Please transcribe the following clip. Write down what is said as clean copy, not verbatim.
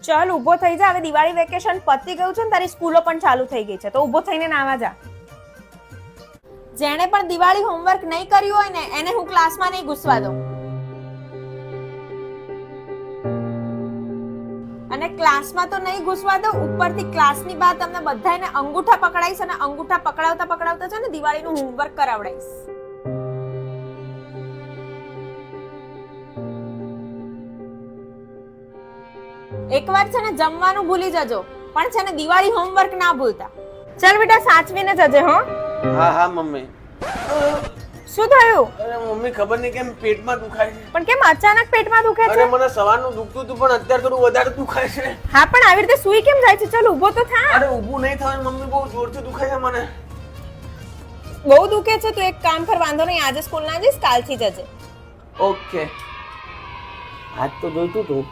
ચાલ ઊભો થઈ જા, હવે દિવાળી વેકેશન પતી ગયું છે ને તારી સ્કૂલો પણ ચાલુ થઈ ગઈ છે, તો ઊભો થઈને નાવા જા. જેણે પણ દિવાળી હોમવર્ક નહીં કર્યું હોય ને એને હું ક્લાસમાં નહીં ઘૂસવા દઉં. અને ક્લાસમાં તો નહીં ઘૂસવા દઉં, ઉપરથી ક્લાસની બહાર તમને બધાને અંગૂઠા પકડાઈશ અને અંગૂઠા પકડાવતા પકડાવતા છે ને દિવાળીનું હોમવર્ક કરાવડાઈશ. એકવાર છે ને જમવાનું ભૂલી જજો, પણ છે ને દિવાળી હોમવર્ક ના ભૂલતા. ચાલ બેટા સાચવીને જજે હો. હા હા મમ્મી. શું થયું? અરે મમ્મી ખબર નહીં કેમ પેટમાં દુખાય છે. પણ કેમ અચાનક પેટમાં દુખે છે? અરે મને સવારનું દુખતું હતું પણ અત્યારે થોડું વધારે દુખાય છે. હા પણ આવી રીતે સૂઈ કેમ જાય છે? ચાલ ઊભો તો થા. અરે ઊભું નહીં થવાનું મમ્મી, બહુ જોરથી દુખાય છે મને. બહુ દુખે છે તો એક કામ કર, વાંધો નહીં, આજે સ્કૂલ ના જઈશ, કાલથી જજે. ઓકે. આજ તો જોઈતું હતું